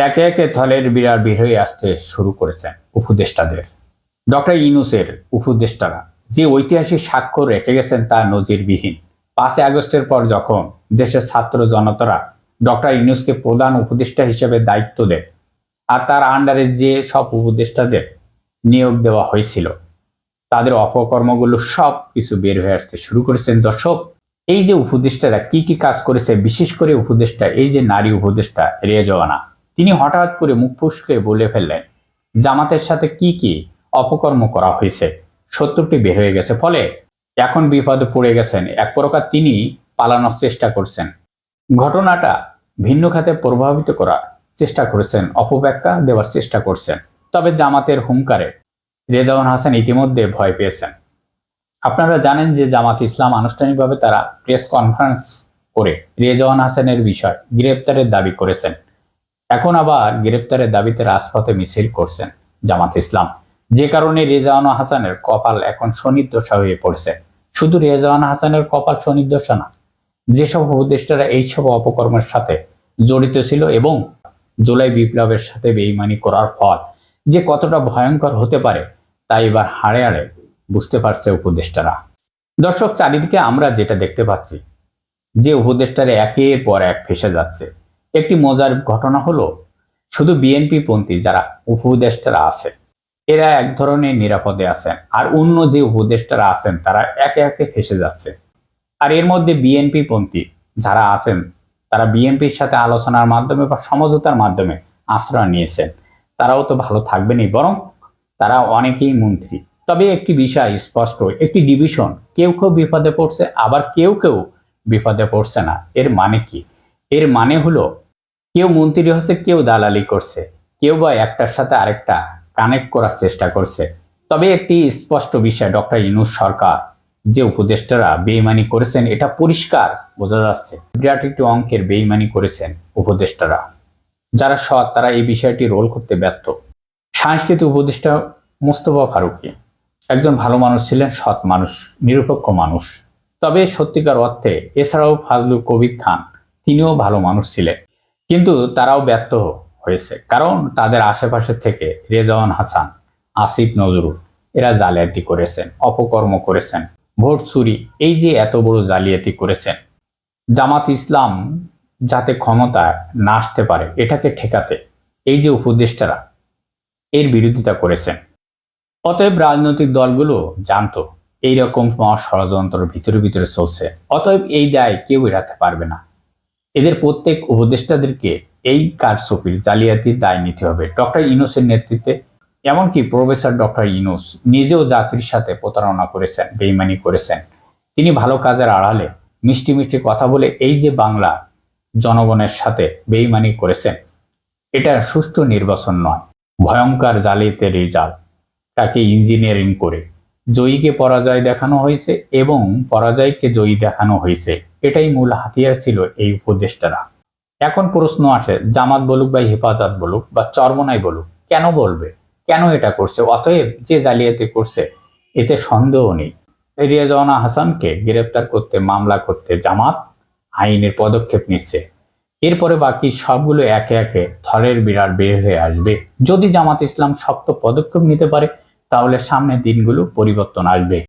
একে একে থলের বিড়াল বের হয়ে আসতে শুরু করেছেন উপদেষ্টাদের। ডক্টর ইউনূসের উপদেষ্টারা যে ঐতিহাসিক স্বাক্ষর রেখে গেছেন তা নজিরবিহীন। 5 আগস্টের পর যখন দেশের ছাত্র জনতারা ডক্টর ইউনূসকে প্রধান উপদেষ্টা হিসেবে দায়িত্ব দেয় আর তার আন্ডারে যে সব উপদেষ্টাদের নিয়োগ দেওয়া হয়েছিল তাদের অপকর্মগুলো সব কিছু বের হয়ে আসতে শুরু করেছেন। দর্শক, এই যে উপদেষ্টারা কি কি কাজ করেছে, বিশেষ করে উপদেষ্টা এই যে নারী উপদেষ্টা রেজওয়ানা, তিনি হঠাৎ করে মুখ ফুসকে বলে ফেললেন জামাতের সাথে কি কি অপকর্ম করা হয়েছে, সত্যটি বের হয়ে গেছে। ফলে এখন বিপদে পড়ে গেছেন। এক প্রকার তিনি পালানোর চেষ্টা করছেন, ঘটনাটা ভিন্ন খাতে প্রভাবিত করার চেষ্টা করেছেন, অপব্যাখ্যা দেওয়ার চেষ্টা করছেন। তবে জামাতের হুঙ্কারে রেজাওয়ান হাসান ইতিমধ্যে ভয় পেয়েছেন। আপনারা জানেন যে জামাত ইসলাম আনুষ্ঠানিকভাবে তারা প্রেস কনফারেন্স করে রেজাওয়ান হাসানের বিষয় গ্রেপ্তারের দাবি করেছেন। এখন আবার গ্রেপ্তারের দাবিতে রাজপথে মিছিল করছেন জামাত ইসলাম, যে কারণে রেজাওয়ান হাসানের কপাল এখন শনিদশা হয়ে পড়েছে। শুধু রেজাওয়ান হাসানের কপাল শনিদশা না, যেসব উপদেষ্টারা এইসব অপকর্মের সাথে জড়িত ছিল এবং জুলাই বিপ্লবের সাথে বেইমানি করার ফল যে কতটা ভয়ঙ্কর হতে পারে তাই এবার হাড়ে হাড়ে বুঝতে পারছে উপদেষ্টারা। দর্শক, চারিদিকে আমরা যেটা দেখতে পাচ্ছি যে উপদেষ্টারা একের পর এক ফেসে যাচ্ছে। একটি মজার ঘটনা হলো, শুধু বিএনপি পন্থী যারা উপদেষ্টারা আছে এরা এক ধরনের নিরাপদে আছেন, আর অন্য যে উপদেষ্টারা আছেন তারা একে একে ফেসে যাচ্ছে। আর এর মধ্যে বিএনপি পন্থী যারা আছেন তারা বিএনপির সাথে আলোচনার মাধ্যমে বা সমঝোতার মাধ্যমে আশ্রয় নিয়েছেন, তারাও তো ভালো থাকবেনই, বরং তারা অনেকেই মন্ত্রী। তবে একটি বিষয় স্পষ্ট, একটি ডিভিশন কেউ কেউ বিপদে পড়ছে, আবার কেউ কেউ বিপদে পড়ছে না। এর মানে কি? এর মানে হলো কেউ মন্ত্রী হচ্ছে, কেউ দালালি করছে, কেউ বা একটার সাথে আরেকটা কানেক্ট করার চেষ্টা করছে। তবে একটি স্পষ্ট বিষয়, ডক্টর ইউনূস সরকার যে উপদেষ্টারা বেইমানি করেছেন এটা পরিষ্কার বোঝা যাচ্ছে। বিরাট একটি অঙ্কের বেইমানি করেছেন উপদেষ্টারা। যারা সৎ তারা এই বিষয়টি রোল করতে ব্যর্থ। সাংস্কৃতিক উপদেষ্টা মোস্তফা ফারুকী একজন ভালো মানুষ ছিলেন, সৎ মানুষ, নিরপেক্ষ মানুষ। তবে সত্যিকার অর্থে এছাড়াও ফাজলুল কবির খান তিনিও ভালো মানুষ ছিলেন, কিন্তু তারাও ব্যর্থ হয়েছে। কারণ তাদের আশেপাশে থেকে রেজাওয়ান হাসান, আসিফ নজরুল এরা জালিয়াতি করেছেন, অপকর্ম করেছেন, ভোট চুরি, এই যে এত বড় জালিয়াতি করেছেন। জামাত ইসলাম যাতে ক্ষমতায় না আসতে পারে এটাকে ঠেকাতে এই যে উপদেষ্টারা এর বিরোধিতা করেছেন। অতএব রাজনৈতিক দলগুলো জানতো এইরকম ষড়যন্ত্র ভিতরে ভিতরে চলছে, অতএব এই দায় কেউ এড়াতে পারবে না। এদের প্রত্যেক উপদেষ্টাদেরকে এই কারচুপির জালিয়াতির দায় নিতে হবে। ডক্টর ইউনূসের নেতৃত্বে, এমনকি প্রফেসর ডক্টর ইউনূস নিজেও জাতির সাথে প্রতারণা করেছেন, বেইমানি করেছেন। তিনি ভালো কাজের আড়ালে মিষ্টি মিষ্টি কথা বলে এই যে বাংলা জনগণের সাথে বেইমানি করেছেন, এটা সুষ্ঠু নির্বাচন নয়, ভয়ঙ্কর জালিয়াতের রেজাল্ট। তাকে ইঞ্জিনিয়ারিং করে জয়ীকে পরাজয় দেখানো হয়েছে এবং পরাজয়কে জয়ী দেখানো হয়েছে। এটাই মূল হাতিয়ার ছিল এই উপদেষ্টারা। এখন প্রশ্ন আসে, জামাত বলুক বা হেফাজত বলুক বা চরমনাই বলুক, কেন বলবে, কেন এটা করছে? অতএব যে জালিয়াতি করছে এতে সন্দেহ নেই। রেজাওয়ান হাসানকে গ্রেপ্তার করতে, মামলা করতে জামাত আইনের পদক্ষেপ নিচ্ছে। এরপরে বাকি সবগুলো একে একে থলের বিড়াল বের হয়ে আসবে। যদি জামাত ইসলাম শক্ত পদক্ষেপ নিতে পারে তাহলে সামনের দিনগুলো পরিবর্তন আসবে।